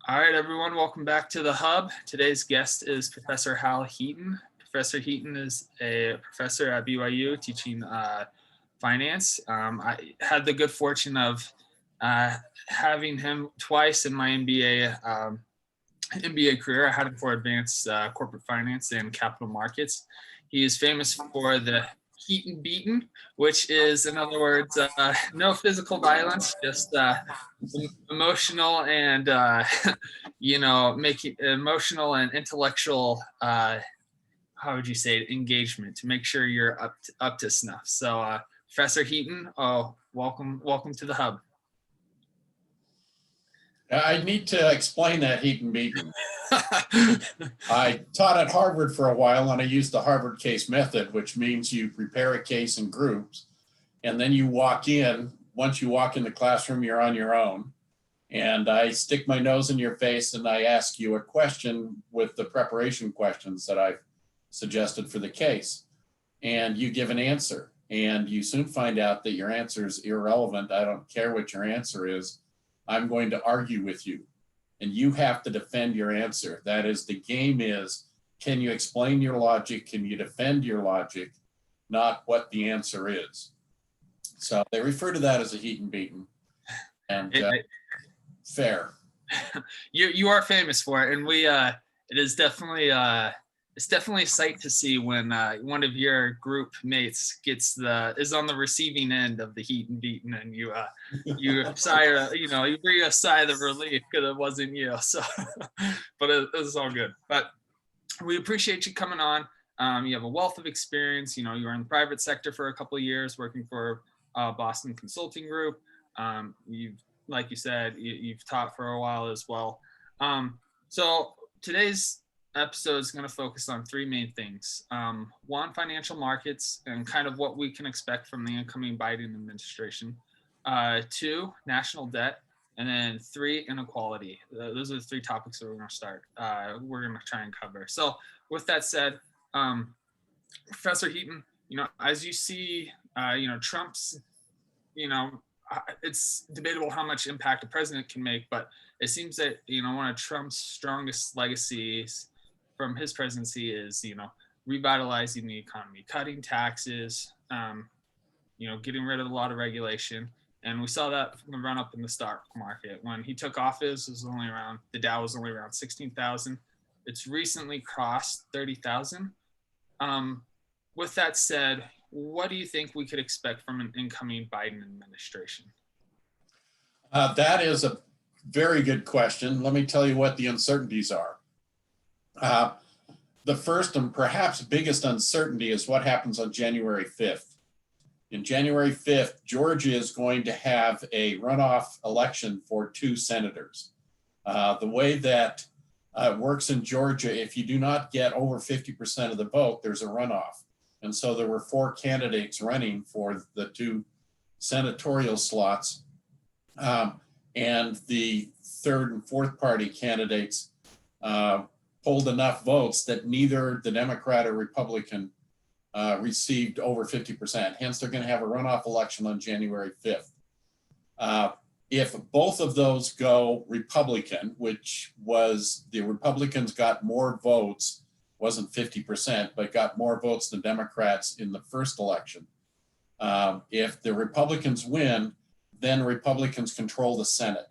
All right, everyone, welcome back to the Hub. Today's guest is Professor Hal Heaton. Professor Heaton is a professor at BYU teaching finance. I had the good fortune of having him twice in my MBA career. I had him for advanced corporate finance and capital markets. He is famous for the Heaton beaten, which is, in other words, no physical violence, just emotional and making emotional and intellectual how would you say it, engagement to make sure you're up to snuff. So Professor Heaton, welcome to the Hub. I need to explain that Heaton beaten. I taught at Harvard for a while, and I used the Harvard case method, which means you prepare a case in groups, and then you walk in. Once you walk in the classroom, you're on your own. And I stick my nose in your face and I ask you a question with the preparation questions that I've suggested for the case. And you give an answer. And you soon find out that your answer is irrelevant. I don't care what your answer is. I'm going to argue with you. And you have to defend your answer. That is, the game is, can you explain your logic? Can you defend your logic? Not what the answer is. So they refer to that as a Heaton beaten. And fair. You are famous for it, and we it is definitely it's definitely a sight to see when one of your group mates is on the receiving end of the Heaton beaten, and you sigh, you bring a sigh of relief because it wasn't you. So, but it was all good. But we appreciate you coming on. You have a wealth of experience. You were in the private sector for a couple of years, working for Boston Consulting Group. Like you said, you've taught for a while as well. So today's episode is going to focus on three main things. One, financial markets and kind of what we can expect from the incoming Biden administration. Two, national debt. And then three, inequality. Those are the three topics that we're going to start. We're going to try and cover. So with that said, Professor Heaton, as you see, Trump's, it's debatable how much impact a president can make, but it seems that, one of Trump's strongest legacies from his presidency is, revitalizing the economy, cutting taxes, getting rid of a lot of regulation. And we saw that from the run up in the stock market. When he took office, the Dow was only around 16,000. It's recently crossed 30,000. With that said, what do you think we could expect from an incoming Biden administration? That is a very good question. Let me tell you what the uncertainties are. The first and perhaps biggest uncertainty is what happens on January 5th. In January 5th, Georgia is going to have a runoff election for 2 senators. The way that it works in Georgia, if you do not get over 50% of the vote, there's a runoff. And so there were 4 candidates running for the 2 senatorial slots. And the third and fourth party candidates polled enough votes that neither the Democrat or Republican received over 50%. Hence, they're going to have a runoff election on January 5th. If both of those go Republican, which was the Republicans got more votes, wasn't 50%, but got more votes than Democrats in the first election. If the Republicans win, then Republicans control the Senate.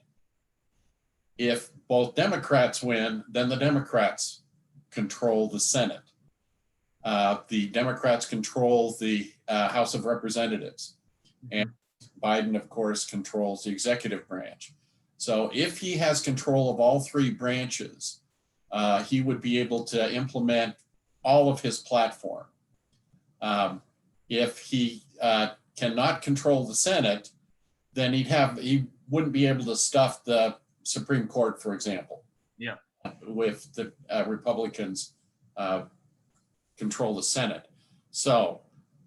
If both Democrats win, then the Democrats control the Senate. The Democrats control the House of Representatives. And Biden, of course, controls the executive branch. So if he has control of all 3 branches, he would be able to implement all of his platform. If he cannot control the Senate, then he wouldn't be able to stuff the Supreme Court, for example. Yeah. With the Republicans control the Senate. So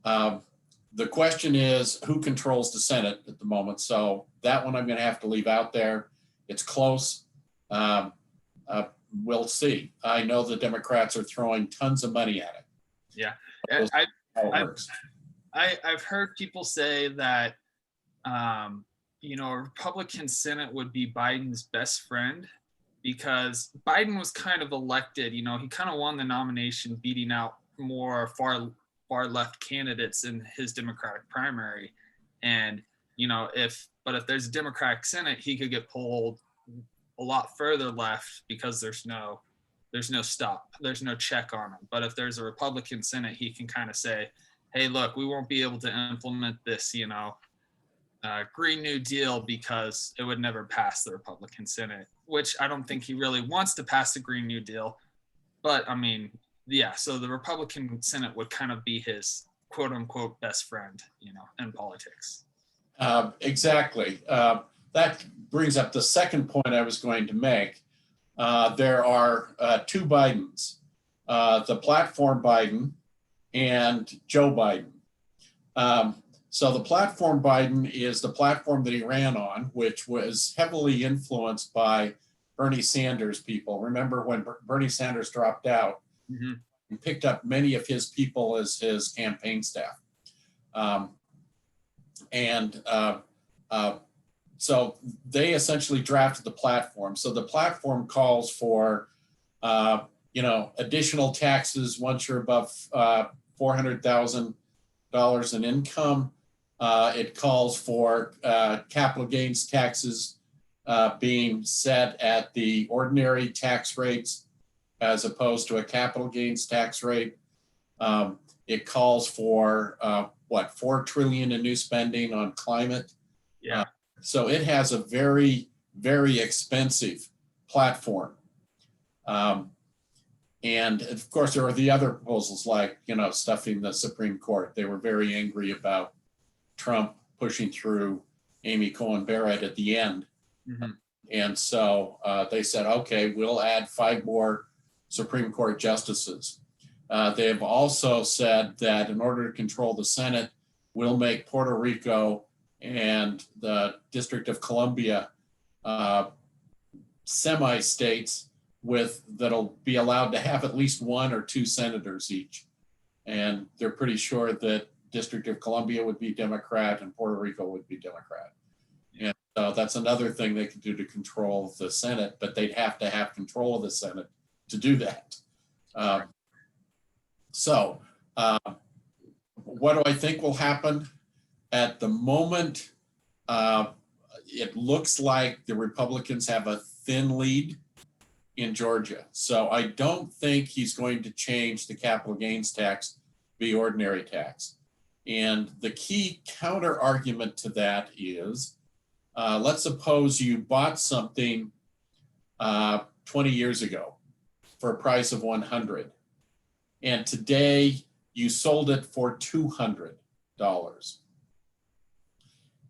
the question is, who controls the Senate at the moment? So that one I'm going to have to leave out there. It's close. We'll see. I know the Democrats are throwing tons of money at it. Yeah. I've heard people say that, a Republican Senate would be Biden's best friend because Biden was kind of elected, you know, he kind of won the nomination, beating out more far left candidates in his Democratic primary. And, you know, if there's a Democratic Senate, he could get pulled a lot further left because there's no stop, there's no check on him. But if there's a Republican Senate, he can kind of say, hey, look, we won't be able to implement this, you know, Green New Deal because it would never pass the Republican Senate, which I don't think he really wants to pass the Green New Deal. But I mean, yeah, so the Republican Senate would kind of be his quote unquote best friend, you know, in politics. Exactly. That brings up the second point I was going to make. There are two Bidens, the platform Biden and Joe Biden. So the platform Biden is the platform that he ran on, which was heavily influenced by Bernie Sanders people. Remember when Bernie Sanders dropped out, Mm-hmm. he picked up many of his people as his campaign staff. So they essentially drafted the platform. So the platform calls for, additional taxes once you're above $400,000 in income. It calls for capital gains taxes being set at the ordinary tax rates as opposed to a capital gains tax rate. It calls for $4 trillion in new spending on climate. Yeah. So it has a very, very expensive platform. And of course, there are the other proposals like, stuffing the Supreme Court. They were very angry about Trump pushing through Amy Coney Barrett at the end. Mm-hmm. And so they said, okay, we'll add 5 more Supreme Court justices. They have also said that in order to control the Senate, we'll make Puerto Rico and the District of Columbia semi-states that'll be allowed to have at least 1 or 2 senators each. And they're pretty sure that District of Columbia would be Democrat and Puerto Rico would be Democrat. And so that's another thing they could do to control the Senate, but they'd have to have control of the Senate to do that. What do I think will happen? At the moment, it looks like the Republicans have a thin lead in Georgia. So I don't think he's going to change the capital gains tax to be ordinary tax. And the key counter argument to that is, let's suppose you bought something 20 years ago for a price of $100, and today you sold it for $200.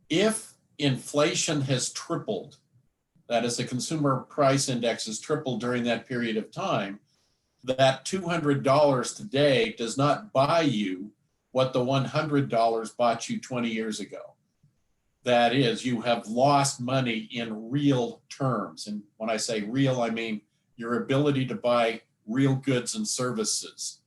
If inflation has tripled, that is, the consumer price index has tripled during that period of time, that $200 today does not buy you what the $100 bought you 20 years ago. That is, you have lost money in real terms. And when I say real, I mean your ability to buy real goods and services.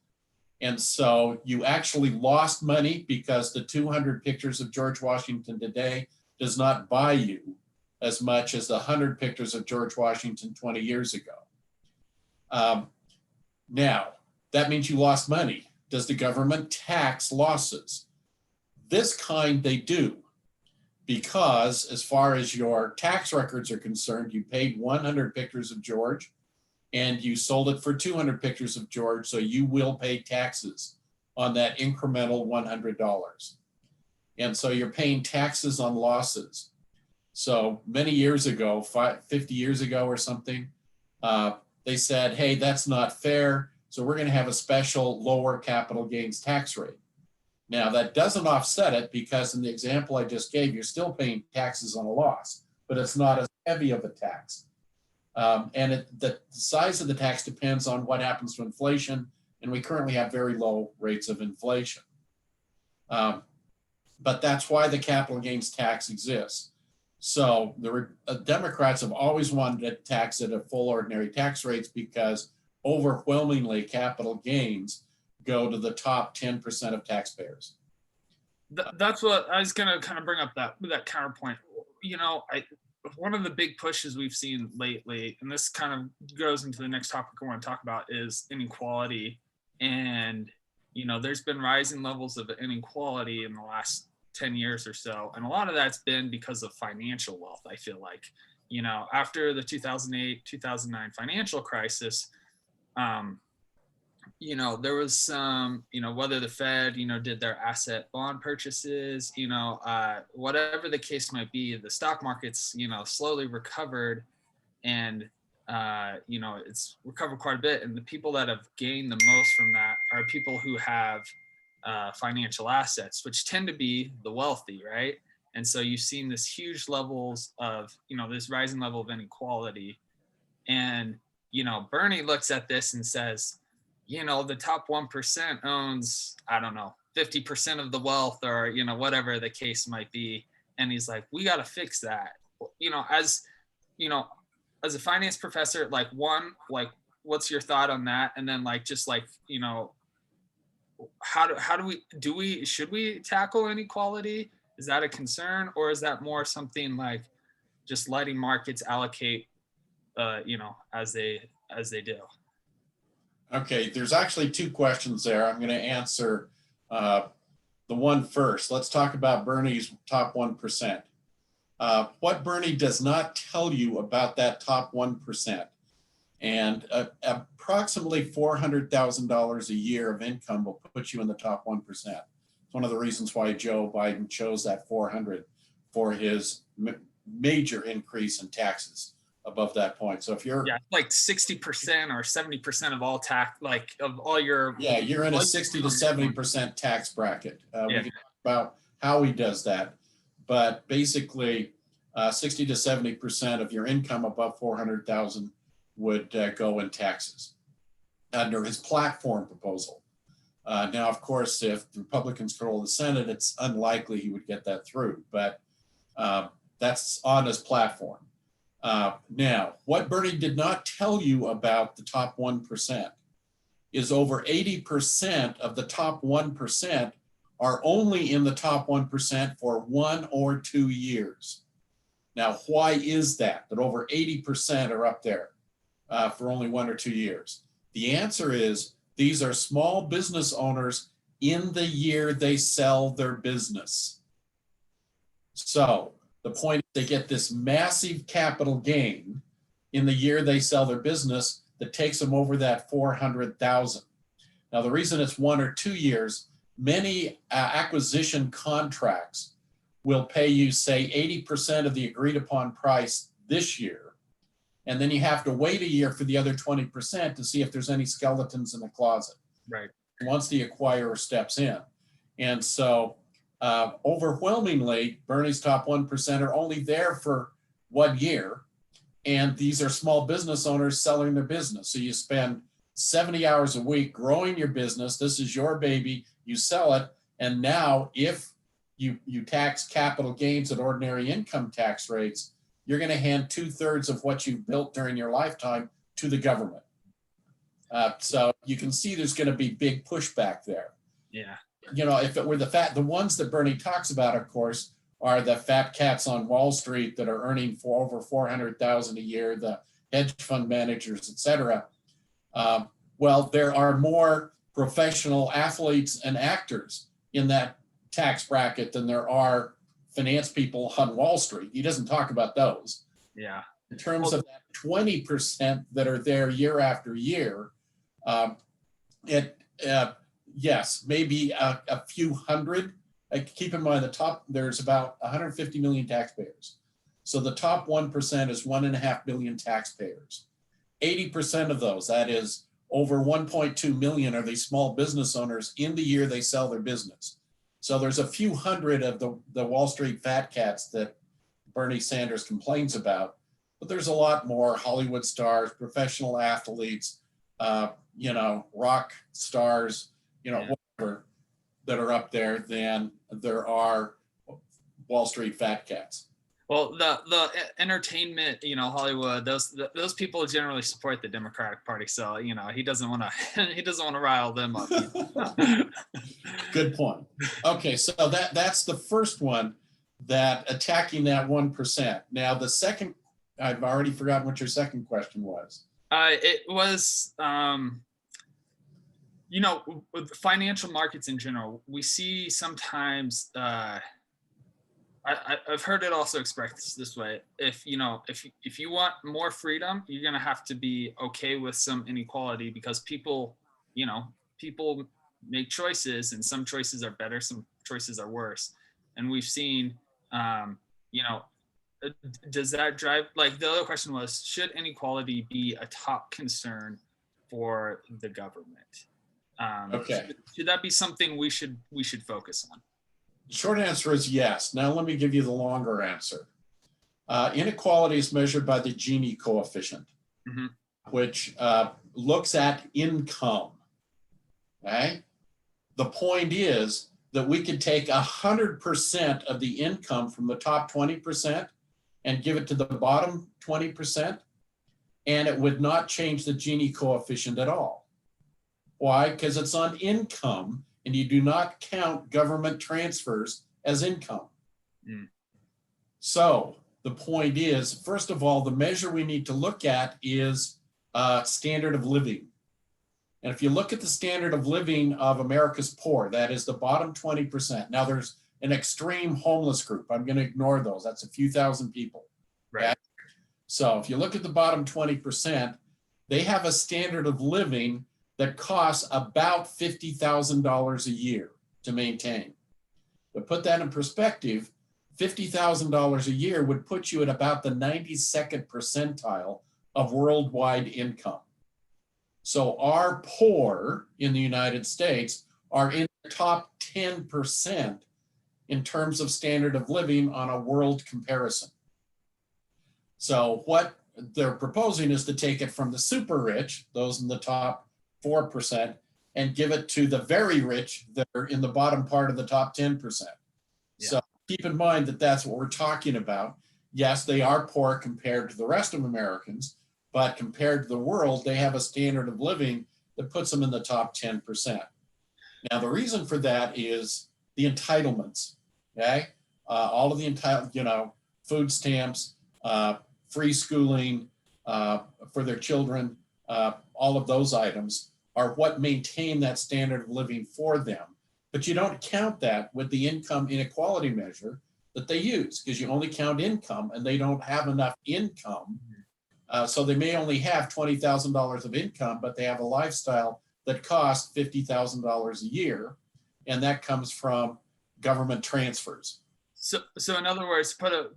And so you actually lost money because the 200 pictures of George Washington today does not buy you as much as the 100 pictures of George Washington 20 years ago. Now, that means you lost money. Does the government tax losses? This kind they do, because as far as your tax records are concerned, you paid 100 pictures of George and you sold it for 200 pictures of George, so you will pay taxes on that incremental $100. And so you're paying taxes on losses. So many years ago, 50 years ago or something, they said, hey, that's not fair, so we're going to have a special lower capital gains tax rate. Now, that doesn't offset it because in the example I just gave, you're still paying taxes on a loss, but it's not as heavy of a tax. And the size of the tax depends on what happens to inflation, and we currently have very low rates of inflation. But that's why the capital gains tax exists. So the Democrats have always wanted to tax it at full ordinary tax rates because overwhelmingly capital gains go to the top 10% of taxpayers. That's what I was going to kind of bring up, that counterpoint. You know, one of the big pushes we've seen lately, and this kind of goes into the next topic I want to talk about, is inequality. And, there's been rising levels of inequality in the last 10 years or so. And a lot of that's been because of financial wealth, I feel like. After the 2008, 2009 financial crisis, um, there was some, whether the Fed, did their asset bond purchases, whatever the case might be, the stock markets, slowly recovered, and, it's recovered quite a bit. And the people that have gained the most from that are people who have financial assets, which tend to be the wealthy, right? And so you've seen this huge levels of, this rising level of inequality. And, Bernie looks at this and says, the top 1% owns, I don't know, 50% of the wealth, or, whatever the case might be. And he's like, we got to fix that. As, you know, as a finance professor, what's your thought on that? And then should we tackle inequality? Is that a concern, or is that more something like just letting markets allocate, as they do? Okay, there's actually two questions there. I'm going to answer the one first. Let's talk about Bernie's top 1%. What Bernie does not tell you about that top 1%, and approximately $400,000 a year of income will put you in the top 1%. It's one of the reasons why Joe Biden chose that 400 for his major increase in taxes above that point. So if you're like 60% or 70% of all tax, of all your, you're in a 60 to 70% tax bracket. We can talk about how he does that, but basically 60 to 70% of your income above 400,000 would go in taxes under his platform proposal. Now, of course, if the Republicans control the Senate, it's unlikely he would get that through, but that's on his platform. Now, what Bernie did not tell you about the top 1% is over 80% of the top 1% are only in the top 1% for 1 or 2 years. Now, why is that over 80% are up there for only 1 or 2 years? The answer is these are small business owners in the year they sell their business. So the point is they get this massive capital gain in the year they sell their business that takes them over that 400,000. Now, the reason it's 1 or 2 years, many acquisition contracts will pay you, say, 80% of the agreed upon price this year. And then you have to wait a year for the other 20% to see if there's any skeletons in the closet. Right. Once the acquirer steps in. And so overwhelmingly, Bernie's top 1% are only there for 1 year. And these are small business owners selling their business. So you spend 70 hours a week growing your business. This is your baby. You sell it. And now if you tax capital gains at ordinary income tax rates, you're going to hand 2/3 of what you've built during your lifetime to the government. So you can see there's going to be big pushback there. Yeah. If it were the ones that Bernie talks about, of course, are the fat cats on Wall Street that are earning for over 400,000 a year, the hedge fund managers, et cetera. Well, there are more professional athletes and actors in that tax bracket than there are finance people on Wall Street. He doesn't talk about those. Yeah. In terms of that 20% that are there year after year, yes, maybe a few hundred. Keep in mind there's about 150 million taxpayers. So the top 1% is 1.5 billion taxpayers. 80% of those, that is over 1.2 million, are these small business owners in the year they sell their business. So there's a few hundred of the Wall Street fat cats that Bernie Sanders complains about, but there's a lot more Hollywood stars, professional athletes, rock stars, whatever, that are up there than there are Wall Street fat cats. Well, the entertainment, Hollywood, those people generally support the Democratic Party, so he doesn't want to rile them up. Good point. Okay, so that's the first one that attacking that 1%. Now, the second, I've already forgotten what your second question was. It was, you know, with financial markets in general, we see sometimes, I've heard it also expressed this way. If you know, if you want more freedom, you're gonna have to be okay with some inequality, because people, you know, people make choices, and some choices are better, some choices are worse, and we've seen, you know, uh, does that drive? Like, the other question was, should inequality be a top concern for the government? Okay. Should that be something we should focus on? Short answer is yes. Now, let me give you the longer answer. Inequality is measured by the Gini coefficient, Hmm. which looks at income. Okay? The point is that we could take 100% of the income from the top 20% and give it to the bottom 20%, and it would not change the Gini coefficient at all. Why? Because it's on income, and you do not count government transfers as income. Mm. So the point is, first of all, the measure we need to look at is standard of living. And if you look at the standard of living of America's poor, that is the bottom 20%. Now, there's an extreme homeless group. I'm going to ignore those. That's a few thousand people. Right. Okay? So if you look at the bottom 20%, they have a standard of living that costs about $50,000 a year to maintain. To put that in perspective, $50,000 a year would put you at about the 92nd percentile of worldwide income. So our poor in the United States are in the top 10% in terms of standard of living on a world comparison. So what they're proposing is to take it from the super rich, those in the top 4%, and give it to the very rich that are in the bottom part of the top 10%. Yeah. So keep in mind that that's what we're talking about. Yes, they are poor compared to the rest of Americans, but compared to the world, they have a standard of living that puts them in the top 10%. Now, the reason for that is the entitlements, okay? All of the food stamps, free schooling for their children, all of those items are what maintain that standard of living for them. But you don't count that with the income inequality measure that they use, because you only count income, and they don't have enough income. So they may only have $20,000 of income, but they have a lifestyle that costs $50,000 a year, and that comes from government transfers. So in other words, put it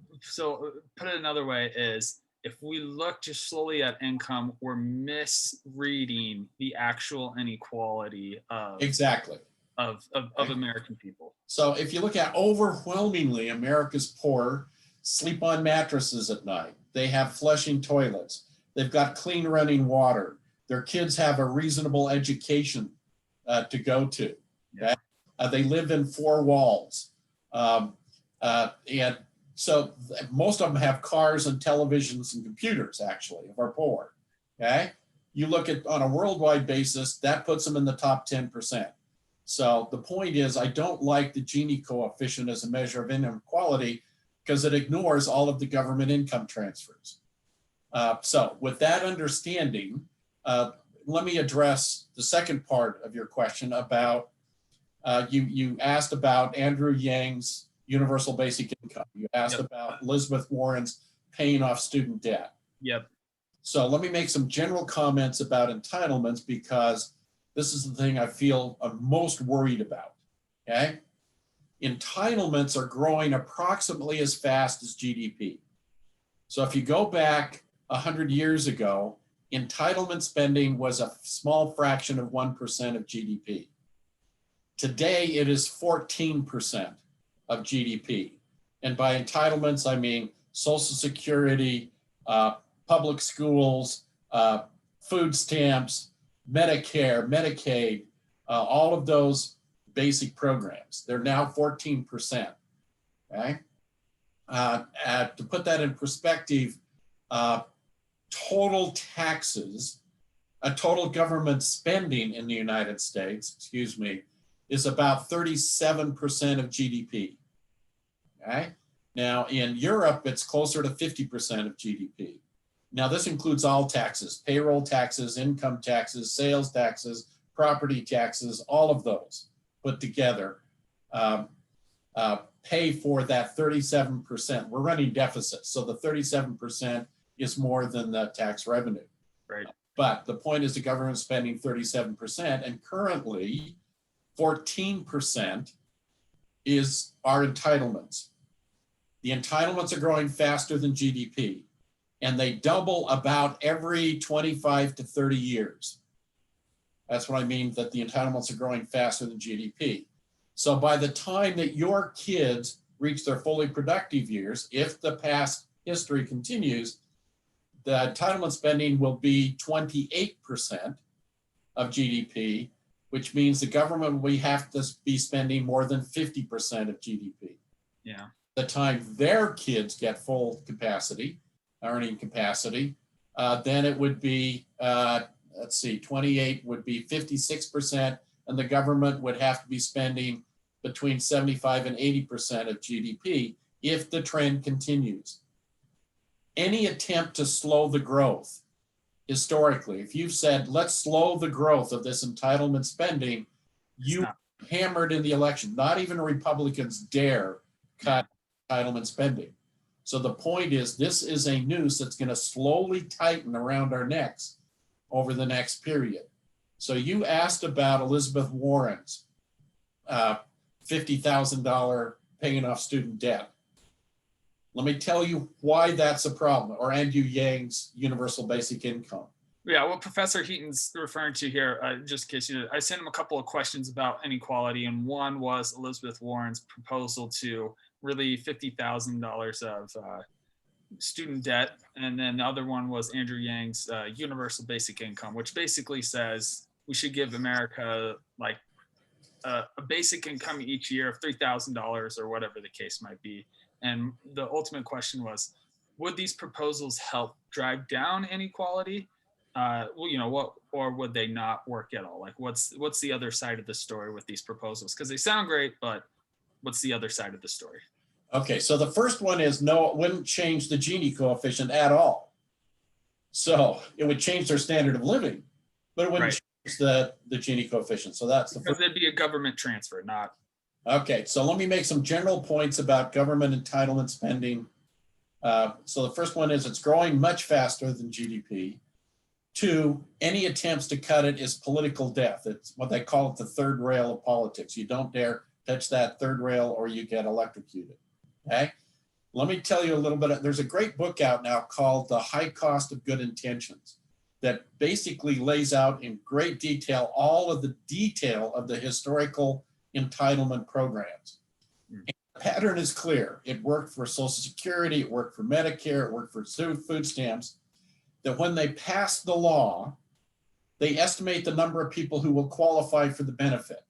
another way is, if we look just solely at income, we're misreading the actual inequality of exactly of American people. So if you look at overwhelmingly, America's poor sleep on mattresses at night. They have flushing toilets. They've got clean running water. Their kids have a reasonable education to go to. Okay? They live in four walls. And so most of them have cars and televisions and computers, actually, of our poor. Okay? You look at on a worldwide basis, that puts them in the top 10%. So the point is, I don't like the Gini coefficient as a measure of inequality, because it ignores all of the government income transfers. So with that understanding, let me address the second part of your question about, you asked about Andrew Yang's universal basic income. You asked about Elizabeth Warren's paying off student debt. Yep. So let me make some general comments about entitlements, because this is the thing I feel I'm most worried about, okay? Entitlements are growing approximately as fast as GDP. So if you go back 100 years ago, entitlement spending was a small fraction of 1% of GDP. Today, it is 14% of GDP. And by entitlements, I mean Social Security, public schools, food stamps, Medicare, Medicaid, all of those basic programs. They're now 14%. Okay? To put that in perspective, total taxes, total government spending in the United States, is about 37% of GDP. Okay? Now, in Europe, it's closer to 50% of GDP. Now, this includes all taxes, payroll taxes, income taxes, sales taxes, property taxes, all of those put together pay for that 37%. We're running deficits, so the 37% is more than the tax revenue. Right. But the point is the government's spending 37%, and currently 14% is our entitlements. The entitlements are growing faster than GDP, and they double about every 25 to 30 years. That's what I mean, that the entitlements are growing faster than GDP. So by the time that your kids reach their fully productive years, if the past history continues, the entitlement spending will be 28% of GDP, which means the government will have to be spending more than 50% of GDP. Yeah. The time their kids get full capacity, earning capacity, then it would be, 28 would be 56%, and the government would have to be spending between 75 and 80% of GDP if the trend continues. Any attempt to slow the growth, historically, if you've said, let's slow the growth of this entitlement spending, you hammered in the election. Not even Republicans dare cut entitlement spending. So the point is, this is a noose that's going to slowly tighten around our necks over the next period. So you asked about Elizabeth Warren's $50,000 paying off student debt. Let me tell you why that's a problem, or Andrew Yang's universal basic income. Yeah, what Professor Heaton's referring to here, just in case you know, I sent him a couple of questions about inequality, and one was Elizabeth Warren's proposal to relieve $50,000 of student debt, and then the other one was Andrew Yang's universal basic income, which basically says we should give America like a basic income each year of $3,000 or whatever the case might be. And the ultimate question was, would these proposals help drive down inequality? Well, you know, what, or would they not work at all? Like, what's the other side of the story with these proposals? Because they sound great, but what's the other side of the story? Okay, so the first one is no, it wouldn't change the Gini coefficient at all. So it would change their standard of living, but it wouldn't change the Gini coefficient. So that's the because it'd be a government transfer, not. Okay, so let me make some general points about government entitlement spending. So the first one is it's growing much faster than GDP. Two, any attempts to cut it is political death. It's what they call it, the third rail of politics. You don't dare touch that third rail or you get electrocuted. Okay, let me tell you a little bit. There's a great book out now called The High Cost of Good Intentions that basically lays out in great detail all of the detail of the historical entitlement programs. And the pattern is clear. It worked for Social Security, it worked for Medicare, it worked for food stamps, that when they pass the law, they estimate the number of people who will qualify for the benefit.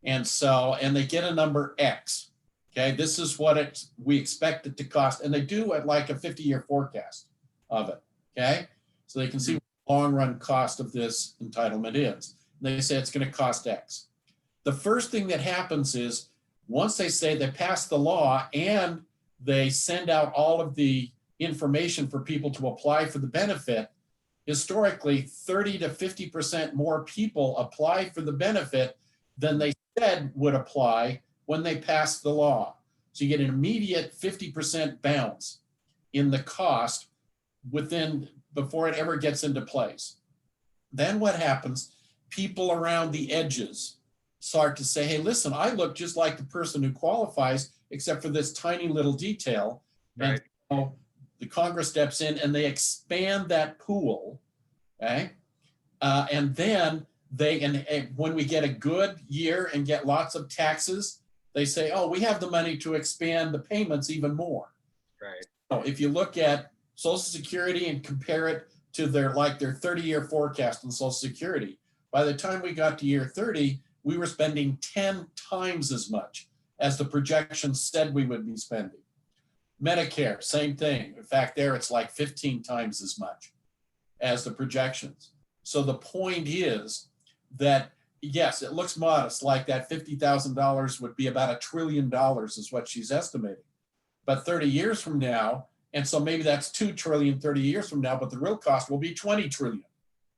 And they get a number X. Okay, this is what we expect it to cost. And they do it like a 50-year forecast of it. Okay, so they can see what the long run cost of this entitlement is. And they say it's going to cost X. The first thing that happens is once they say they pass the law and they send out all of the information for people to apply for the benefit, historically 30 to 50% more people apply for the benefit than they said would apply when they passed the law. So you get an immediate 50% bounce in the cost before it ever gets into place. Then what happens? People around the edges start to say, hey, listen, I look just like the person who qualifies, except for this tiny little detail. Right. And so the Congress steps in and they expand that pool. Okay. And then when we get a good year and get lots of taxes, they say, oh, we have the money to expand the payments even more. Right. So if you look at Social Security and compare it to their 30-year forecast on Social Security, by the time we got to year 30, we were spending 10 times as much as the projections said we would be spending. Medicare, same thing. In fact, there it's like 15 times as much as the projections. So the point is that, yes, it looks modest, like that $50,000 would be about $1 trillion is what she's estimating. but 30 years from now, and so maybe that's 2 trillion 30 years from now, but the real cost will be 20 trillion.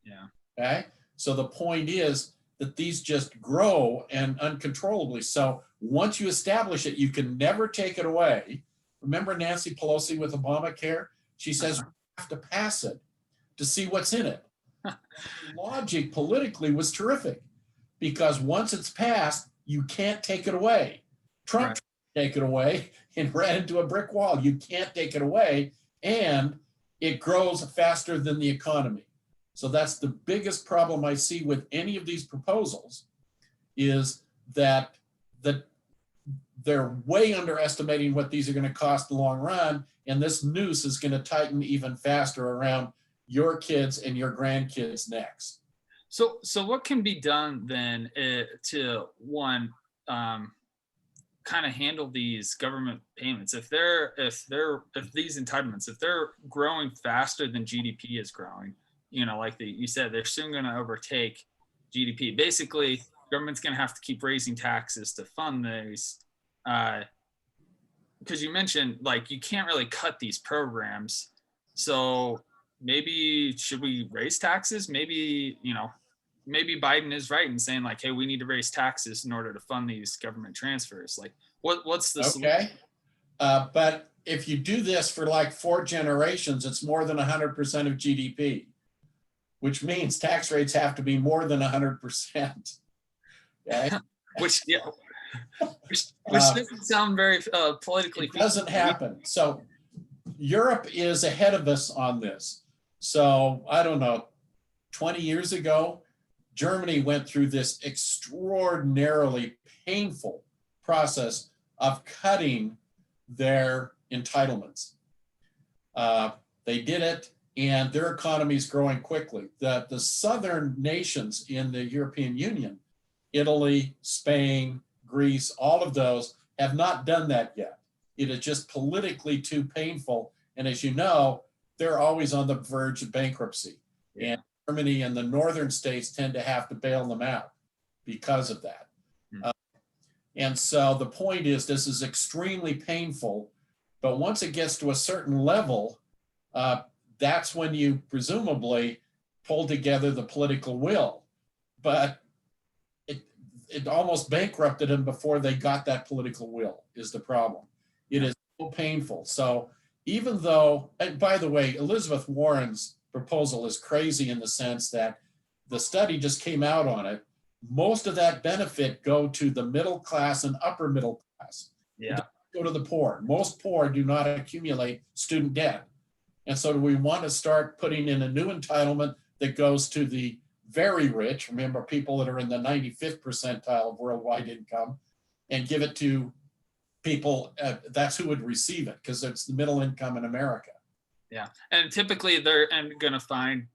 Yeah. Okay. So the point is that these just grow and uncontrollably. So once you establish it, you can never take it away. Remember Nancy Pelosi with Obamacare? She says we have to pass it to see what's in it. The logic politically was terrific because once it's passed, you can't take it away. Trump Right. take it away and ran into a brick wall. You can't take it away, and it grows faster than the economy. So that's the biggest problem I see with any of these proposals, is that they're way underestimating what these are going to cost in the long run, and this noose is going to tighten even faster around your kids and your grandkids next. So what can be done then to one, kind of handle these government payments if these entitlements, if they're growing faster than GDP is growing, like you said, they're soon going to overtake GDP. Basically, government's going to have to keep raising taxes to fund these, because you mentioned like you can't really cut these programs. So maybe should we raise taxes? Maybe Biden is right in saying like, hey, we need to raise taxes in order to fund these government transfers. Like, what's the solution? Okay. But if you do this for like 4 generations, it's more than 100% of GDP, which means tax rates have to be more than 100%. Okay. which doesn't sound very politically. It doesn't happen. So Europe is ahead of us on this. So I don't know, 20 years ago, Germany went through this extraordinarily painful process of cutting their entitlements. They did it, and their economy is growing quickly. The southern nations in the European Union, Italy, Spain, Greece, all of those have not done that yet. It is just politically too painful. And as you know, they're always on the verge of bankruptcy. And Germany and the northern states tend to have to bail them out because of that. And so the point is, this is extremely painful, but once it gets to a certain level, that's when you presumably pull together the political will. But it almost bankrupted them before they got that political will, is the problem. It is so painful. So even though, and by the way, Elizabeth Warren's proposal is crazy in the sense that the study just came out on it. Most of that benefit go to the middle class and upper middle class. Yeah. Go to the poor. Most poor do not accumulate student debt. And so do we want to start putting in a new entitlement that goes to the very rich, remember people that are in the 95th percentile of worldwide income, and give it to people, that's who would receive it, because it's the middle income in America. Yeah. And typically they're going to find,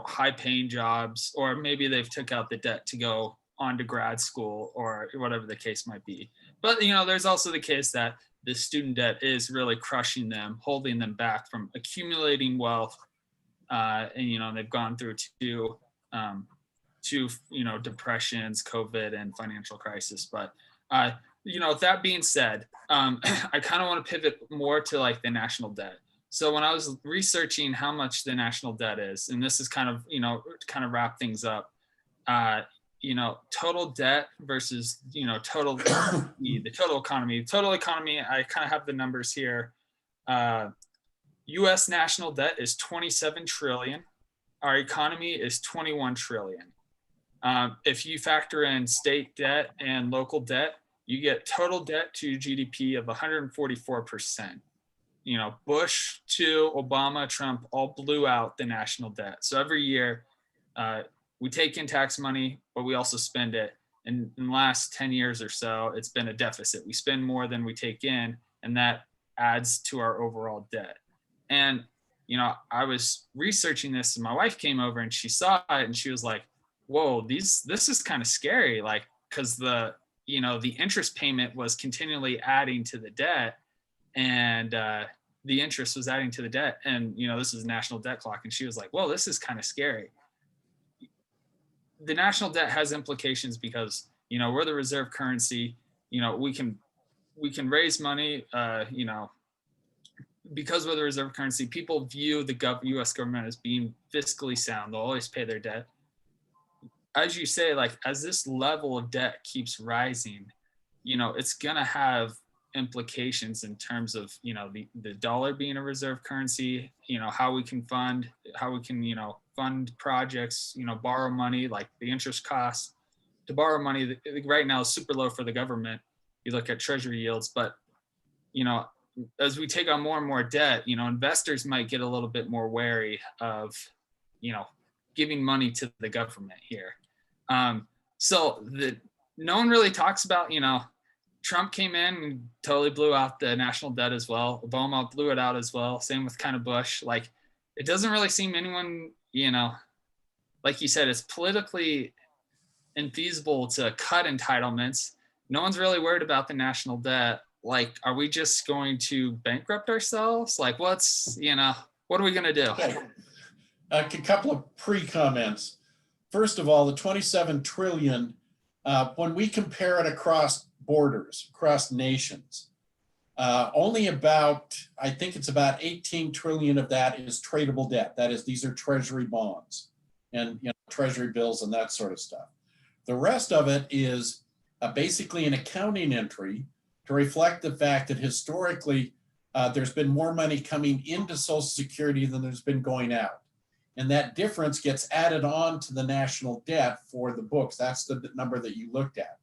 high paying jobs, or maybe they've took out the debt to go on to grad school or whatever the case might be. But, there's also the case that the student debt is really crushing them, holding them back from accumulating wealth. And, they've gone through two depressions, COVID, and financial crisis. But, that being said, I kind of want to pivot more to like the national debt. So when I was researching how much the national debt is, and this is kind of wrap things up, total debt versus, total, the total economy, I kind of have the numbers here. US national debt is 27 trillion. Our economy is 21 trillion. If you factor in state debt and local debt, you get total debt to GDP of 144%. Bush to Obama, Trump all blew out the national debt. So every year we take in tax money, but we also spend it. And in the last 10 years or so, it's been a deficit. We spend more than we take in, and that adds to our overall debt. And, I was researching this, and my wife came over and she saw it, and she was like, whoa, this is kind of scary. Like, because the interest payment was continually adding to the debt, and the interest was adding to the debt. And, this is a national debt clock. And she was like, well, this is kind of scary. The national debt has implications because, we're the reserve currency. We can raise money, because we're the reserve currency, people view the U.S. government as being fiscally sound. They'll always pay their debt. As you say, like as this level of debt keeps rising, it's gonna have implications in terms of the dollar being a reserve currency, how we can fund projects, borrow money, like the interest costs to borrow money right now is super low for the government. You look at treasury yields, but as we take on more and more debt, investors might get a little bit more wary of giving money to the government here. So no one really talks about, Trump came in and totally blew out the national debt as well. Obama blew it out as well. Same with kind of Bush. Like, it doesn't really seem anyone, like you said, it's politically infeasible to cut entitlements. No one's really worried about the national debt. Like, are we just going to bankrupt ourselves? Like, what are we going to do? Okay. A couple of pre-comments. First of all, the 27 trillion, when we compare it across borders, across nations, only about, I think it's about 18 trillion of that is tradable debt. That is, these are treasury bonds and treasury bills and that sort of stuff. The rest of it is basically an accounting entry to reflect the fact that historically there's been more money coming into Social Security than there's been going out. And that difference gets added on to the national debt for the books. That's the number that you looked at.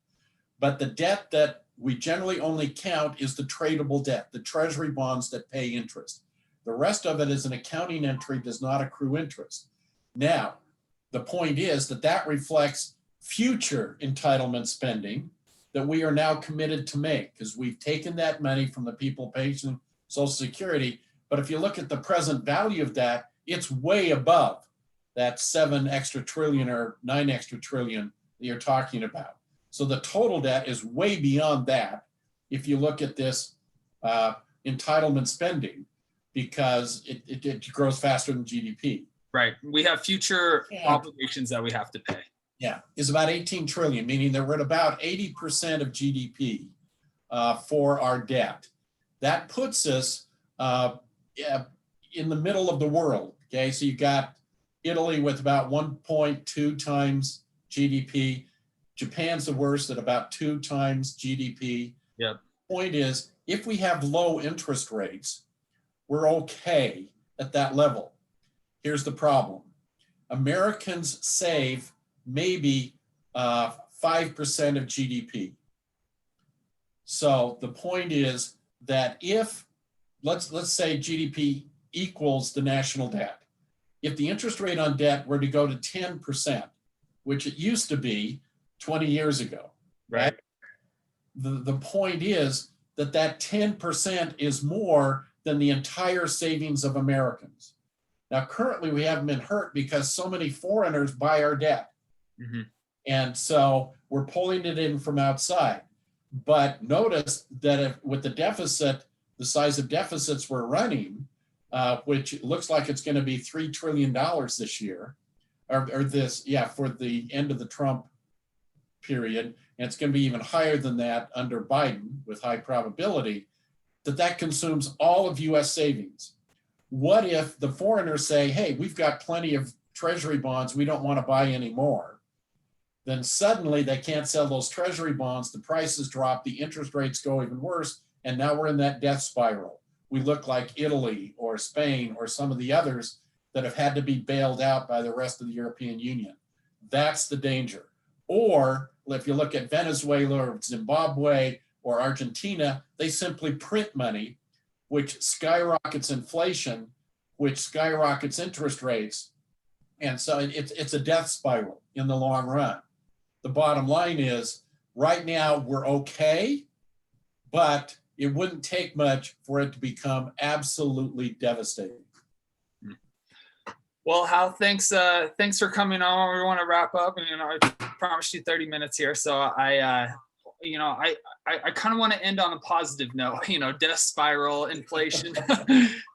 But the debt that we generally only count is the tradable debt, the treasury bonds that pay interest. The rest of it is an accounting entry, does not accrue interest. Now, the point is that reflects future entitlement spending that we are now committed to make, because we've taken that money from the people paying Social Security. But if you look at the present value of that, it's way above that 7 extra trillion or 9 extra trillion that you're talking about. So the total debt is way beyond that if you look at this entitlement spending, because it grows faster than GDP. Right. We have future obligations that we have to pay. Yeah, is about 18 trillion, meaning that we're at about 80% of GDP for our debt. That puts us in the middle of the world. Okay, so you've got Italy with about 1.2 times GDP. Japan's the worst at about 2 times GDP. Yep. Point is, if we have low interest rates, we're okay at that level. Here's the problem. Americans save maybe 5% of GDP. So the point is that if, let's say GDP equals the national debt, if the interest rate on debt were to go to 10%, which it used to be 20 years ago, right? The point is that 10% is more than the entire savings of Americans. Now, currently we haven't been hurt because so many foreigners buy our debt. Mm-hmm. And so we're pulling it in from outside. But notice that with the deficit, the size of deficits we're running, which looks like it's going to be $3 trillion this year, for the end of the Trump period, and it's going to be even higher than that under Biden with high probability, that consumes all of U.S. savings. What if the foreigners say, hey, we've got plenty of treasury bonds, we don't want to buy any more? Then suddenly they can't sell those treasury bonds, the prices drop, the interest rates go even worse, and now we're in that death spiral. We look like Italy or Spain or some of the others that have had to be bailed out by the rest of the European Union. That's the danger. Or if you look at Venezuela or Zimbabwe or Argentina, they simply print money, which skyrockets inflation, which skyrockets interest rates. And so it's a death spiral in the long run. The bottom line is, right now we're okay, but it wouldn't take much for it to become absolutely devastating. Well, Hal, thanks for coming on. We want to wrap up, and I promised you 30 minutes here, so I kind of want to end on a positive note. Death spiral, inflation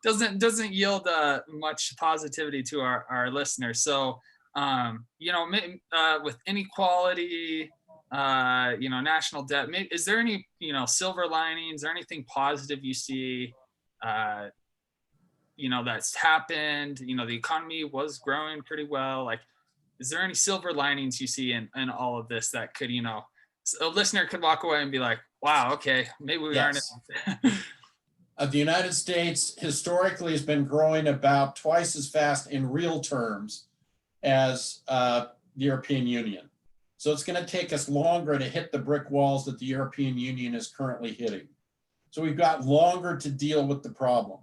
doesn't yield much positivity to our listeners. So, with inequality, national debt, is there any silver linings or anything positive you see that's happened. The economy was growing pretty well. Like, is there any silver linings you see in all of this that could, a listener could walk away and be like, wow, okay, maybe we aren't. Yes. The United States historically has been growing about twice as fast in real terms as the European Union. So it's going to take us longer to hit the brick walls that the European Union is currently hitting. So we've got longer to deal with the problem.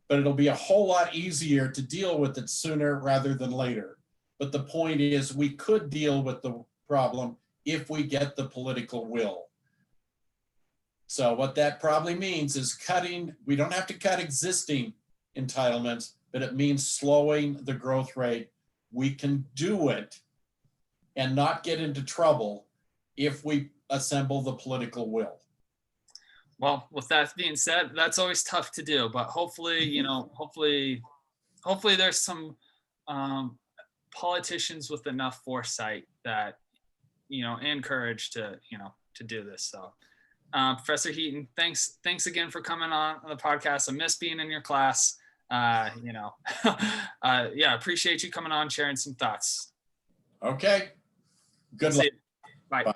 But it'll be a whole lot easier to deal with it sooner rather than later. But the point is, we could deal with the problem if we get the political will. So what that probably means is we don't have to cut existing entitlements, but it means slowing the growth rate. We can do it and not get into trouble if we assemble the political will. Well, with that being said, that's always tough to do, but hopefully, hopefully there's some politicians with enough foresight that, and courage to do this. So, Professor Heaton, thanks again for coming on the podcast. I miss being in your class. Appreciate you coming on, sharing some thoughts. Okay. Good luck. Bye. Bye.